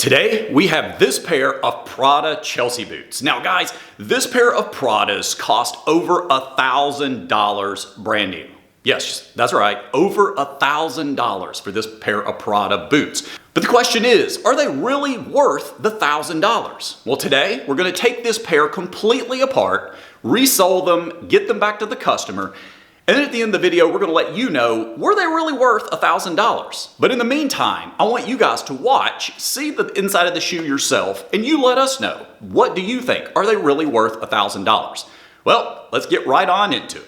Today, we have this pair of Prada Chelsea boots. Now guys, this pair of Pradas cost over $1,000 brand new. Yes, that's right, over $1,000 for this pair of Prada boots. But the question is, are they really worth the $1,000? Well, today, we're gonna take this pair completely apart, resole them, get them back to the customer, and then at the end of the video, we're gonna let you know, were they really worth $1,000? But in the meantime, I want you guys to watch, see the inside of the shoe yourself, and you let us know, what do you think? Are they really worth $1,000? Well, let's get right on into it.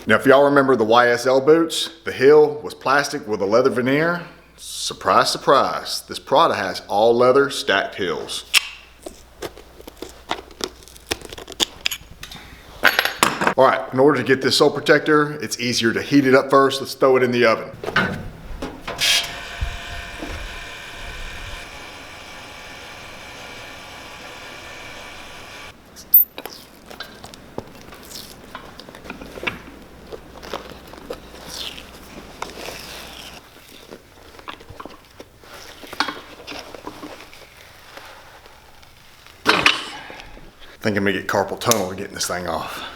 Now, if y'all remember the YSL boots, the heel was plastic with a leather veneer. Surprise, surprise, this Prada has all leather stacked heels. All right, in order to get this sole protector, it's easier to heat it up first. Let's throw it in the oven. I think I'm gonna get carpal tunnel getting this thing off.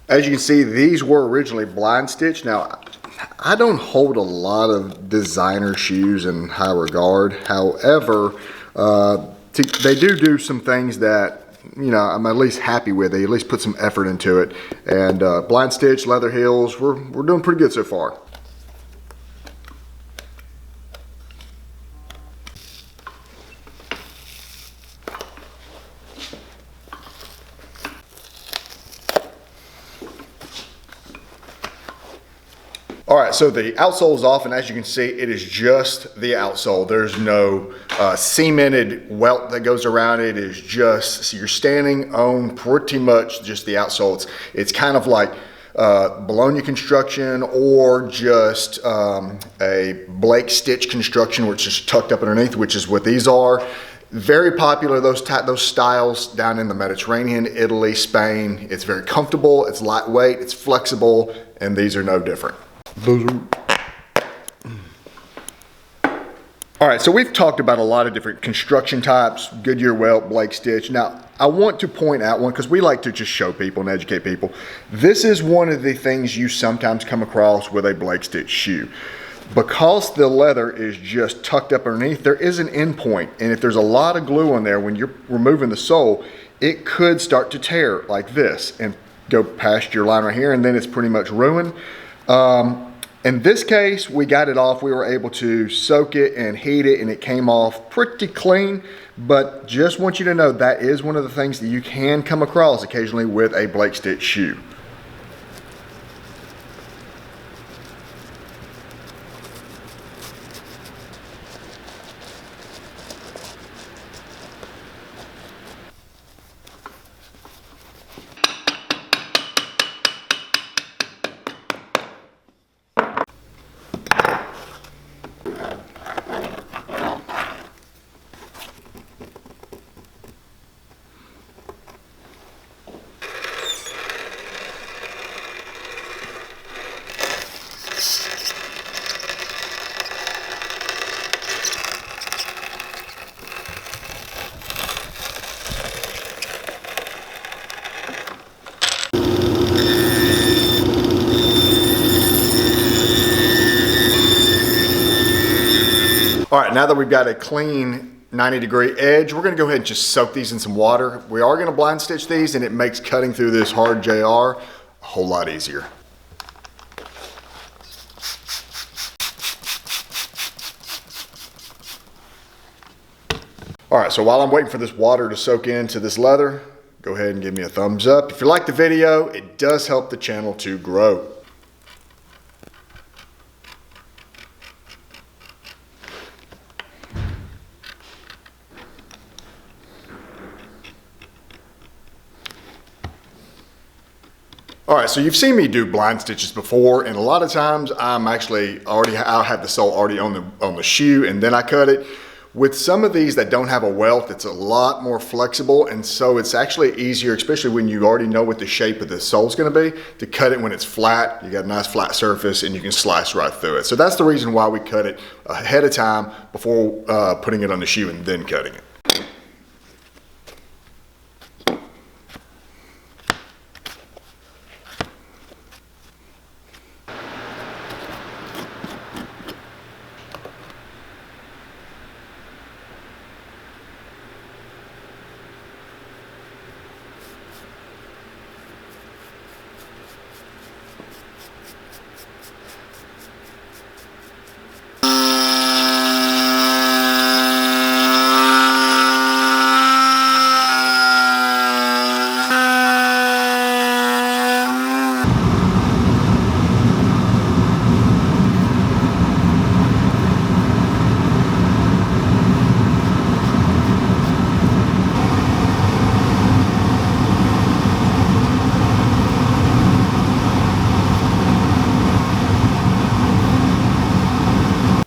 As you can see, these were originally blind stitched. Now, I don't hold a lot of designer shoes in high regard. However, they do some things that, you know, I'm at least happy with. They at least put some effort into it. And blind stitch, leather heels, we're doing pretty good so far. All right, so the outsole is off, and as you can see, it is just the outsole. There's no cemented welt that goes around it. It is just, so you're standing on pretty much just the outsole. It's kind of like Bologna construction or just a Blake stitch construction, which is tucked up underneath, which is what these are. Very popular, those styles down in the Mediterranean, Italy, Spain. It's very comfortable, it's lightweight, it's flexible, and these are no different. All right, so we've talked about a lot of different construction types, Goodyear welt, Blake stitch. Now, I want to point out one, because we like to just show people and educate people. This is one of the things you sometimes come across with a Blake stitch shoe. Because the leather is just tucked up underneath, there is an end point, and if there's a lot of glue on there when you're removing the sole, it could start to tear like this and go past your line right here, and then it's pretty much ruined. In this case, we got it off. We were able to soak it and heat it, and it came off pretty clean. But just want you to know that is one of the things that you can come across occasionally with a Blake stitch shoe. All right, now that we've got a clean 90-degree edge. We're gonna go ahead and just soak these in some water. We are gonna blind stitch these, and it makes cutting through this hard JR a whole lot easier. All right, so while I'm waiting for this water to soak into this leather, go ahead and give me a thumbs up. If you like the video, it does help the channel to grow. All right, so you've seen me do blind stitches before, and a lot of times I'll have the sole already on the shoe, and then I cut it. With some of these that don't have a welt, it's a lot more flexible, and so it's actually easier, especially when you already know what the shape of the sole is going to be, to cut it when it's flat. You got a nice flat surface, and you can slice right through it. So that's the reason why we cut it ahead of time before putting it on the shoe and then cutting it.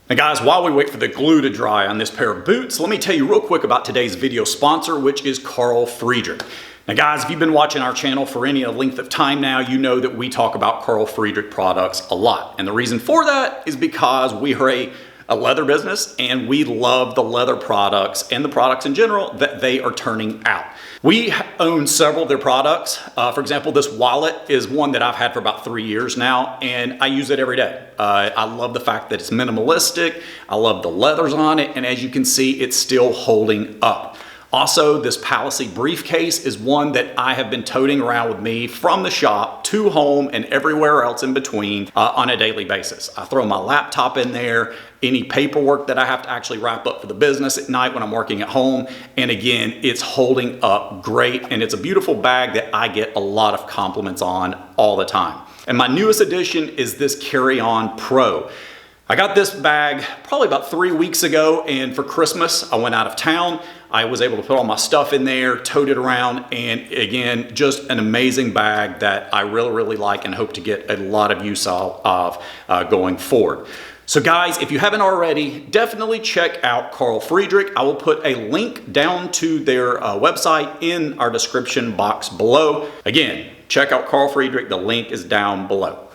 Now guys, while we wait for the glue to dry on this pair of boots, let me tell you real quick about today's video sponsor, which is Carl Friedrich. Now guys, if you've been watching our channel for any length of time now, you know that we talk about Carl Friedrich products a lot. And the reason for that is because we are a leather business and we love the leather products and the products in general that they are turning out. We own several of their products. For example, this wallet is one that I've had for about 3 years now, and I use it every day. I love the fact that it's minimalistic. I love the leathers on it, and as you can see, it's still holding up. Also, this Palisade briefcase is one that I have been toting around with me from the shop to home and everywhere else in between on a daily basis. I throw my laptop in there, any paperwork that I have to actually wrap up for the business at night when I'm working at home. And again, it's holding up great, and it's a beautiful bag that I get a lot of compliments on all the time. And my newest addition is this Carry On Pro. I got this bag probably about 3 weeks ago, and for Christmas, I went out of town. I was able to put all my stuff in there, tote it around, and again, just an amazing bag that I really, really like and hope to get a lot of use of going forward. So guys, if you haven't already, definitely check out Carl Friedrich. I will put a link down to their website in our description box below. Again, check out Carl Friedrich. The link is down below.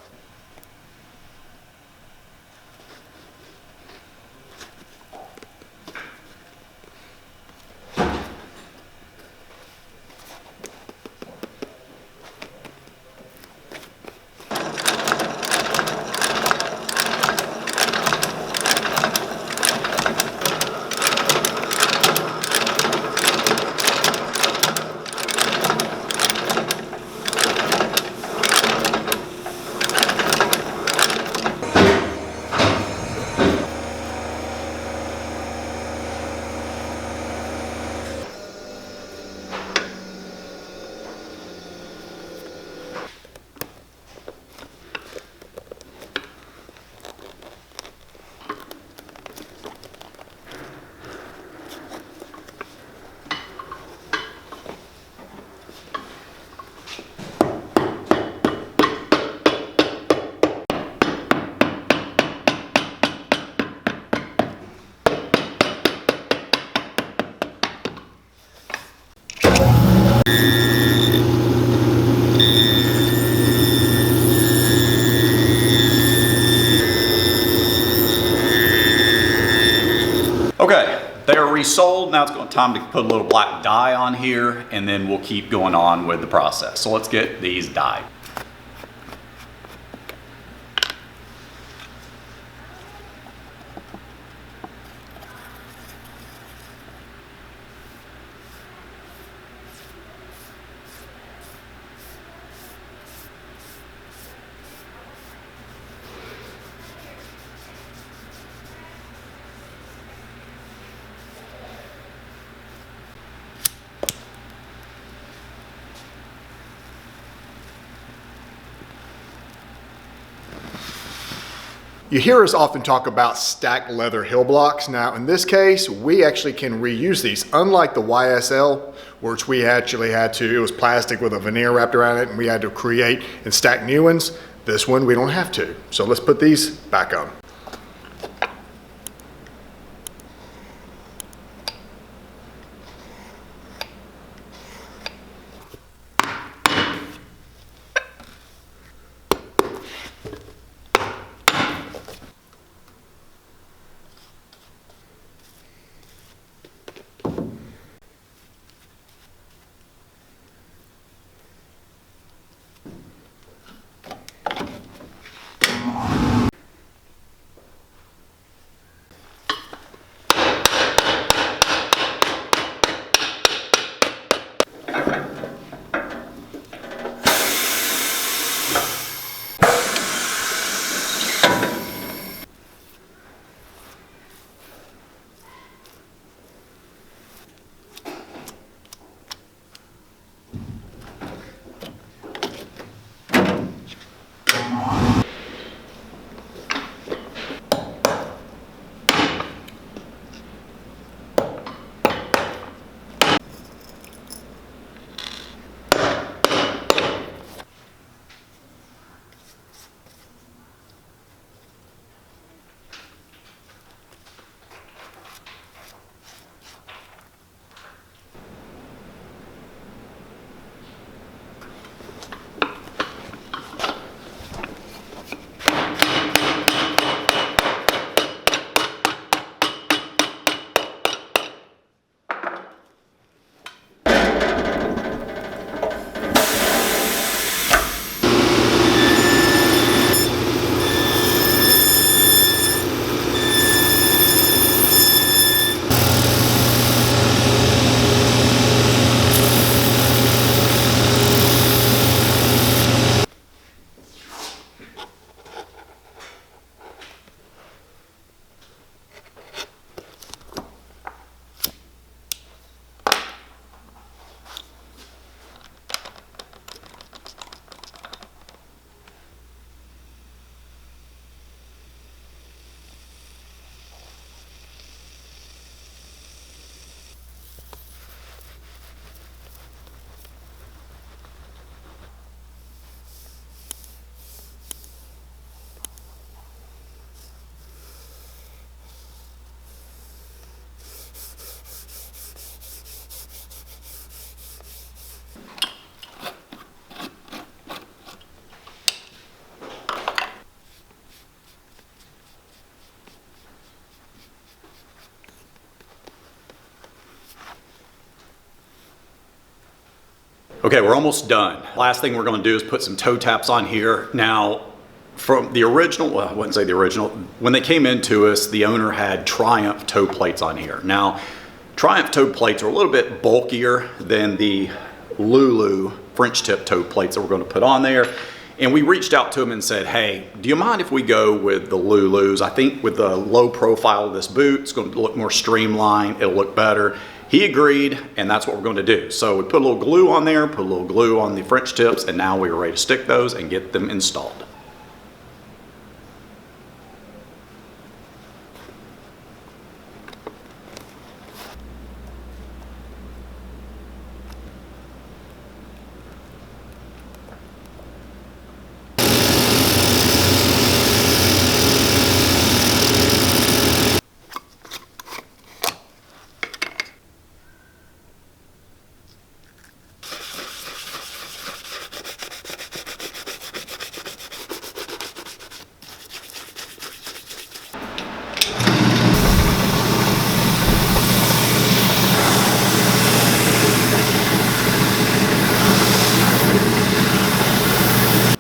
Okay, they are resoled. Now it's time to put a little black dye on here, and then we'll keep going on with the process. So let's get these dyed. You hear us often talk about stacked leather heel blocks. Now, in this case, we actually can reuse these. Unlike the YSL, which we actually had to, it was plastic with a veneer wrapped around it, and we had to create and stack new ones. This one, we don't have to. So let's put these back on. Okay, we're almost done. Last thing we're gonna do is put some toe taps on here. Now, from the original, well, I wouldn't say the original, when they came into us, the owner had Triumph toe plates on here. Now, Triumph toe plates are a little bit bulkier than the Lulu French tip toe plates that we're gonna put on there. And we reached out to him and said, hey, do you mind if we go with the Lulus? I think with the low profile of this boot, it's gonna look more streamlined, it'll look better. He agreed, and that's what we're going to do. So we put a little glue on there, put a little glue on the French tips, and now we're ready to stick those and get them installed.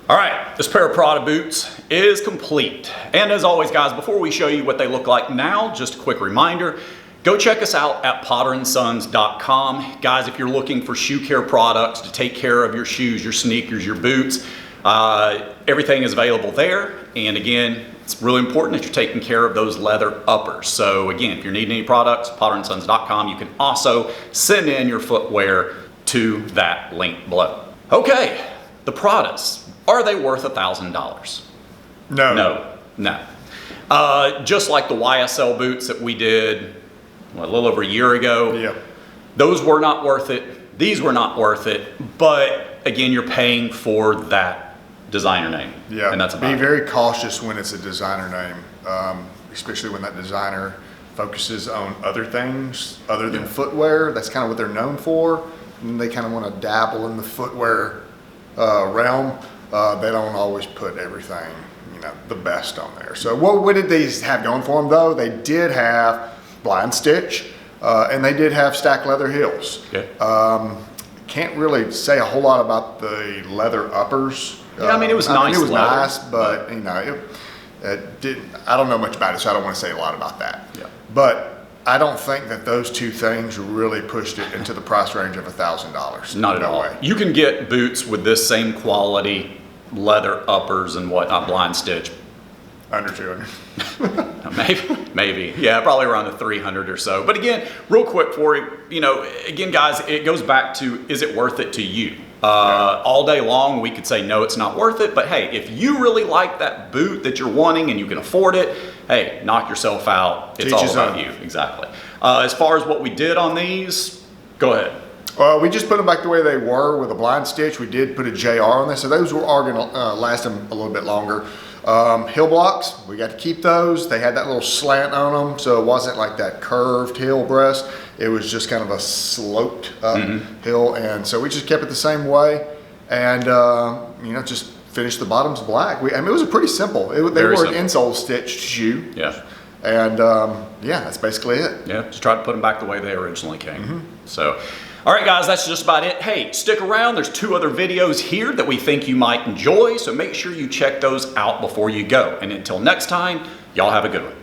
All right, this pair of Prada boots is complete. And as always, guys, before we show you what they look like now, just a quick reminder, go check us out at potterandsons.com. Guys, if you're looking for shoe care products to take care of your shoes, your sneakers, your boots, everything is available there. And again, it's really important that you're taking care of those leather uppers. So again, if you're needing any products, potterandsons.com. You can also send in your footwear to that link below. Okay, the Pradas. Are they worth $1,000? No. No, no. Just like the YSL boots that we did a little over a year ago. Yep. Those were not worth it. These were not worth it. But again, you're paying for that designer name. Yeah. And that's about Be it. very cautious when it's a designer name, especially when that designer focuses on other things other than footwear. That's kind of what they're known for. And they kind of want to dabble in the footwear realm. They don't always put everything, the best on there. So what did these have going for them though? They did have blind stitch, and they did have stacked leather heels. Okay. Can't really say a whole lot about the leather uppers. Yeah, I mean, it was nice It was leather, nice, but it didn't. I don't know much about it, so I don't want to say a lot about that. Yeah. But I don't think that those two things really pushed it into the price range of $1,000. Not at No all. way. You can get boots with this same quality, leather uppers and whatnot, blind stitch. Under 200. Maybe. Yeah, probably around the 300 or so. But again, real quick for you, again, guys, it goes back to, is it worth it to you? All day long, we could say, no, it's not worth it. But hey, if you really like that boot that you're wanting and you can afford it, hey, knock yourself out. It's all about you. Exactly. As far as what we did on these, go ahead. We just put them back the way they were with a blind stitch. We did put a JR on this, so those are going to last them a little bit longer. Heel blocks, we got to keep those. They had that little slant on them, so it wasn't like that curved heel breast. It was just kind of a sloped heel, and so we just kept it the same way, and just finished the bottoms black. It was a pretty simple. They were an insole stitched shoe. Yeah. And that's basically it. Yeah, just try to put them back the way they originally came. So, all right, guys, that's just about it. Hey, stick around. There's 2 other videos here that we think you might enjoy, so make sure you check those out before you go. And until next time, y'all have a good one.